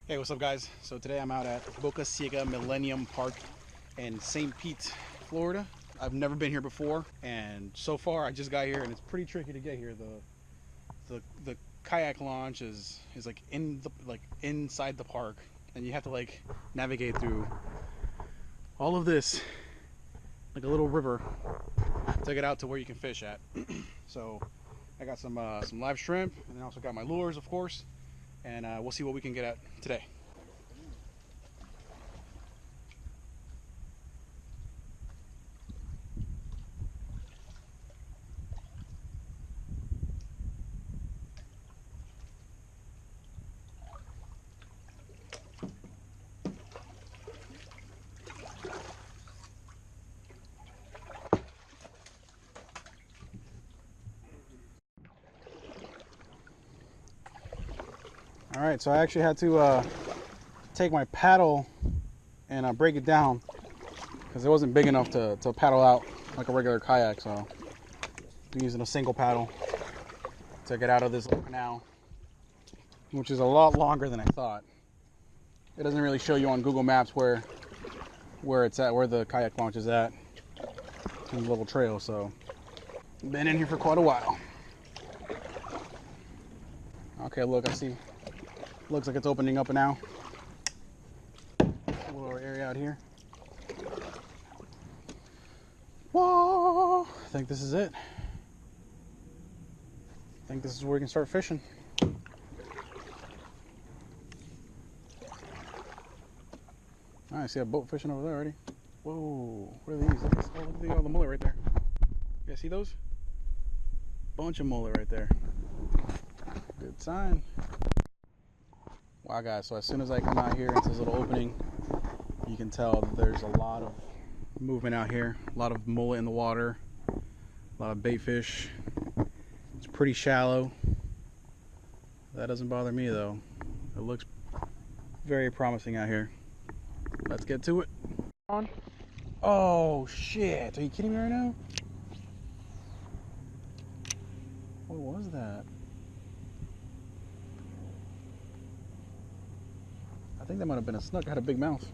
Hey, what's up guys? So today I'm out at Boca Ciega Millennium Park in St. Pete, Florida. I've never been here before, and so far I just got here and it's pretty tricky to get here. The kayak launch is like inside the park, and you have to like navigate through all of this like a little river to get out to where you can fish at. So I got some live shrimp, and then also got my lures, of course. And we'll see what we can get at today. All right, so I actually had to take my paddle and break it down because it wasn't big enough to paddle out like a regular kayak. So I'm using a single paddle to get out of this little canal, which is a lot longer than I thought. It doesn't really show you on Google Maps where it's at, where the kayak launch is at, in the little trail. So been in here for quite a while. Okay, look, I see. Looks like it's opening up now. A little area out here. Whoa! I think this is it. I think this is where we can start fishing. I see a boat fishing over there already. Whoa! What are these? Look at all the mullet right there. You guys see those? Bunch of mullet right there. Good sign. Wow guys, so as soon as I come out here into this little opening, you can tell that there's a lot of movement out here, a lot of mullet in the water, a lot of bait fish. It's pretty shallow. That doesn't bother me though. It looks very promising out here. Let's get to it. Oh shit, are you kidding me right now? What was that? I think that might have been a snook. It had a big mouth.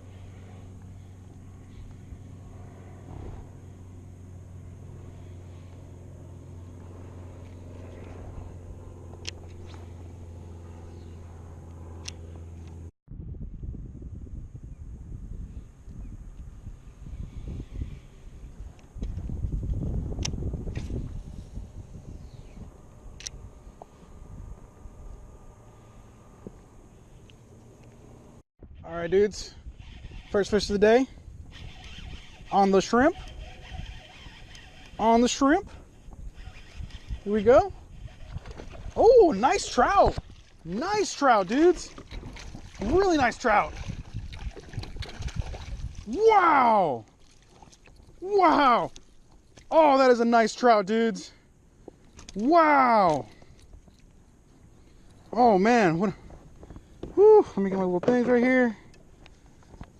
All right, dudes. First fish of the day. On the shrimp. On the shrimp. Here we go. Oh, nice trout. Nice trout, dudes. Really nice trout. Wow. Wow. Oh, that is a nice trout, dudes. Wow. Oh, man. What? Whew, let me get my little things right here.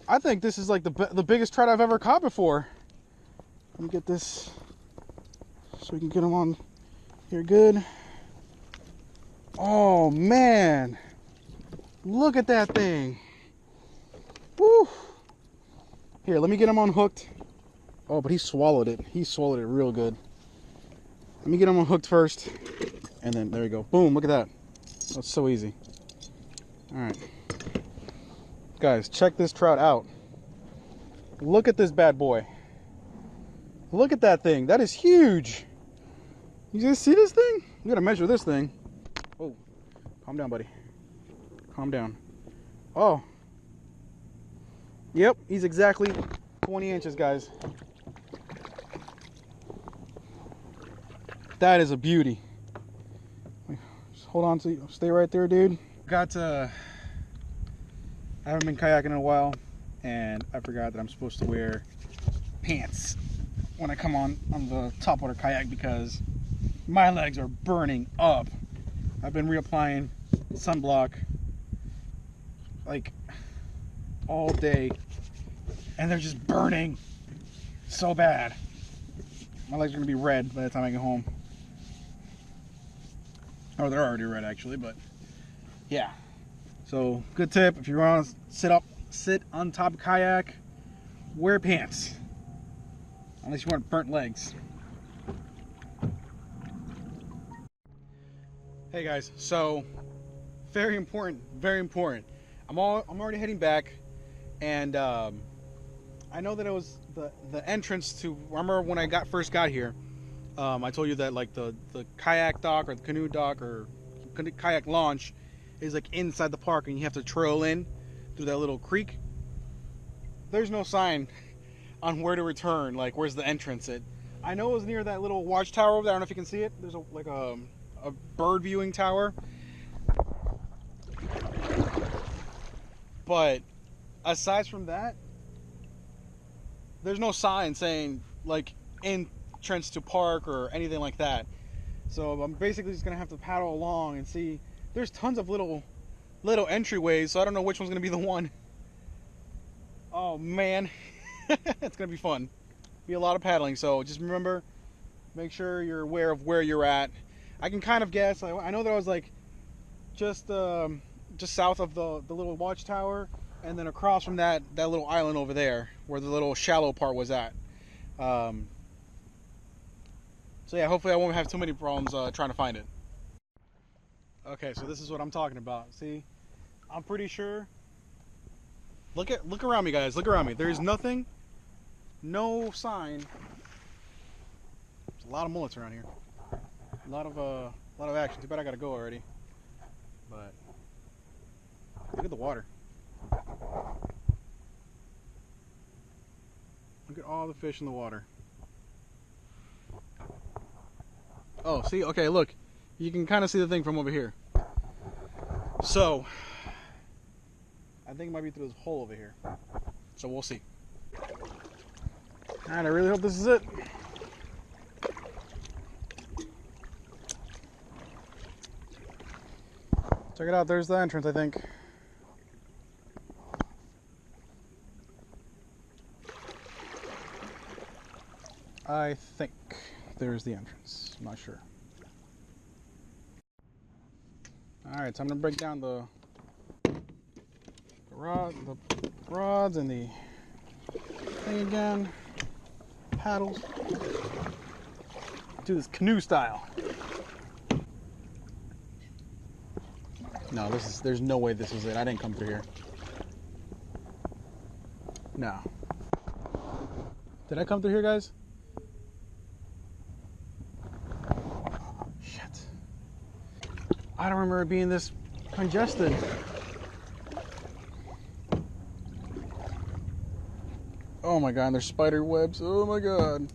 I think this is like the biggest trout I've ever caught before. Let me get this so we can get them on here good. Oh man, look at that thing. Woo. Here, let me get him unhooked. Oh, but he swallowed it. He swallowed it real good. Let me get him unhooked first. And then there we go. Boom, look at that. That's so easy. All right. Guys, check this trout out. Look at this bad boy. Look at that thing. That is huge. You guys see this thing? You gotta measure this thing. Oh, calm down, buddy. Calm down. Oh. Yep, he's exactly 20 inches, guys. That is a beauty. Just hold on to, stay right there, dude. I haven't been kayaking in a while, and I forgot that I'm supposed to wear pants when I come on the topwater kayak because my legs are burning up. I've been reapplying sunblock like all day, and they're just burning so bad. My legs are gonna be red by the time I get home. Or they're already red actually, but yeah. So good tip, if you want to sit on top of a kayak, wear pants. Unless you want burnt legs. Hey guys, so very important, very important. I'm already heading back, and I know that it was the entrance to. Remember when I first got here? I told you that like the kayak dock or the canoe dock or kayak launch is like inside the park, and you have to trail in through that little creek. There's no sign on where to return. Like, where's the entrance? I know it was near that little watchtower over there. I don't know if you can see it. There's a bird viewing tower. But aside from that, there's no sign saying like entrance to park or anything like that. So I'm basically just gonna have to paddle along and see. There's tons of little entryways, so I don't know which one's gonna be the one. Oh man, it's gonna be fun. Be a lot of paddling. So just remember, make sure you're aware of where you're at. I can kind of guess. I know that I was like just south of the little watchtower, and then across from that little island over there where the little shallow part was at. So yeah, hopefully I won't have too many problems trying to find it. Okay, so this is what I'm talking about. See, I'm pretty sure. Look around me, guys. Look around me. There's nothing, no sign. There's a lot of mullets around here. A lot of action. Too bad I gotta go already. But look at the water. Look at all the fish in the water. Oh, see? Okay, look. You can kind of see the thing from over here. So, I think it might be through this hole over here. So we'll see. Alright, I really hope this is it. Check it out, there's the entrance, I think. I think there's the entrance. I'm not sure. Alright, so I'm going to break down the rods and the thing again. Paddles. Do this canoe style. No, there's no way this is it. I didn't come through here. No. Did I come through here, guys? Shit. I don't remember it being this congested. Oh my god, there's spider webs. Oh my god.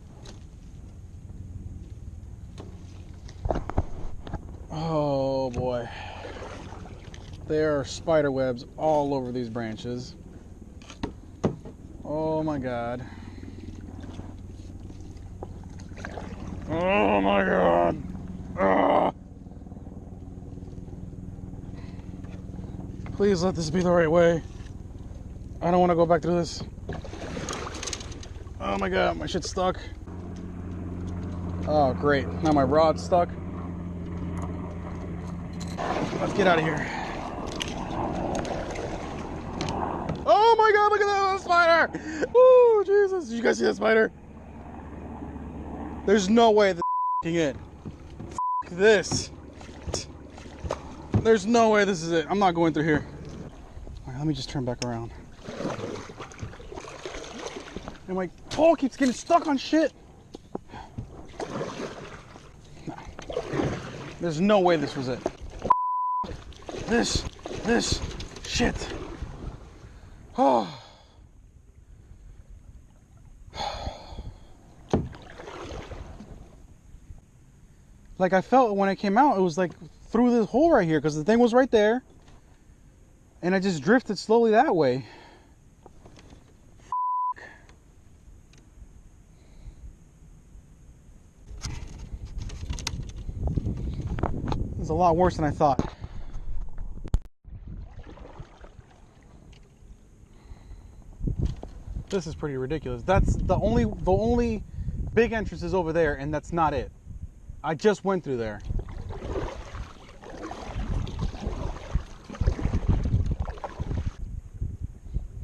Oh boy. There are spider webs all over these branches. Oh my god. Oh my god. Ah. Please let this be the right way. I don't want to go back through this. Oh my god, my shit's stuck. Oh great, now my rod's stuck. Let's get out of here. Oh my god, look at that spider! Oh Jesus, did you guys see that spider? There's no way this is it. This. There's no way this is it. I'm not going through here. Alright, let me just turn back around. And my pole keeps getting stuck on shit. No. There's no way this was it. This shit. Oh. Like I felt when I came out, it was like through this hole right here because the thing was right there. And I just drifted slowly that way. It's a lot worse than I thought. This is pretty ridiculous. That's the only big entrance is over there, and that's not it. I just went through there.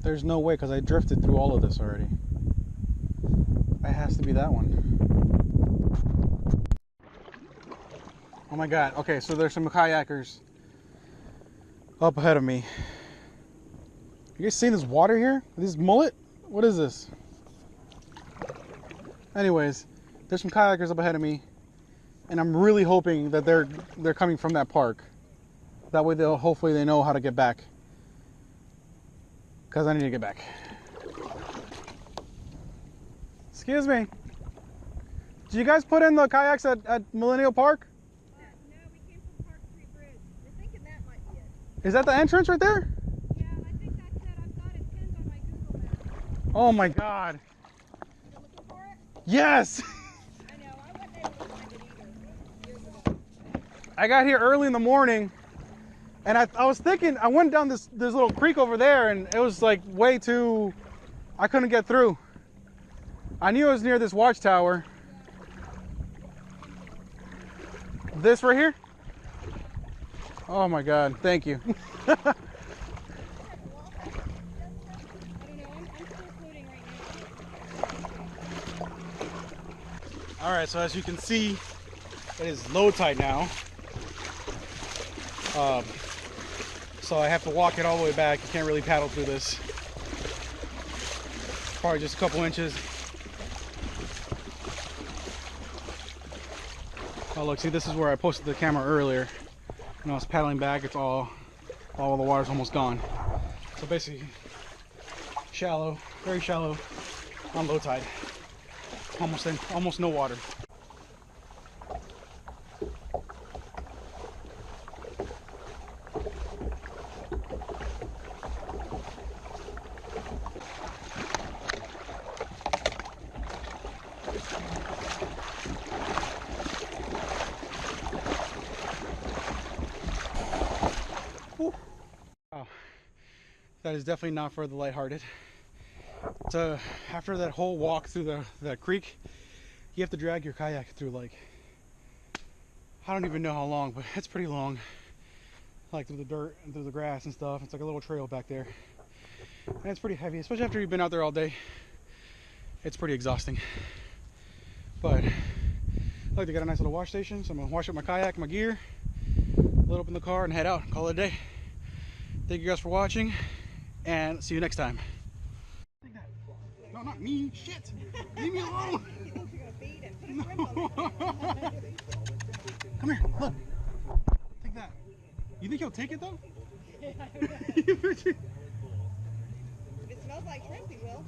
There's no way, because I drifted through all of this already. It has to be that one. Oh my god. Okay, so there's some kayakers up ahead of me. You guys seeing this water here? This mullet? What is this? Anyways, there's some kayakers up ahead of me, and I'm really hoping that they're coming from that park. That way hopefully they know how to get back. Because I need to get back. Excuse me. Did you guys put in the kayaks at Millennium Park? No, we came from Park Street Bridge. We're thinking that might be it. Is that the entrance right there? Yeah, I think that's it. I've got it pinned on my Google map. Oh my god. You looking for it? Yes! I know. I wasn't able to find it either. Years ago. I got here early in the morning, and I was thinking, I went down this little creek over there, and it was like way too, I couldn't get through. I knew it was near this watchtower. This right here? Oh my god, thank you. I don't know. I'm still floating right now. Alright, so as you can see, it is low tide now. So I have to walk it all the way back. You can't really paddle through this. Probably just a couple inches. Oh look, see, this is where I posted the camera earlier. When I was paddling back, it's all the water's almost gone. So basically, shallow, very shallow on low tide. Almost no water. Wow. That is definitely not for the lighthearted. After that whole walk through the creek, you have to drag your kayak through, like, I don't even know how long, but it's pretty long. Like through the dirt and through the grass and stuff. It's like a little trail back there. And it's pretty heavy, especially after you've been out there all day. It's pretty exhausting. But I like to get a nice little wash station, so I'm gonna wash up my kayak, my gear, load up in the car, and head out. Call it a day. Thank you guys for watching, and see you next time. Take that. No, not me. Shit. Leave me alone. You think you're gonna feed him? Put a shrimp on it. Come here. Look. Take that. You think he'll take it though? If it smells like shrimp, he will.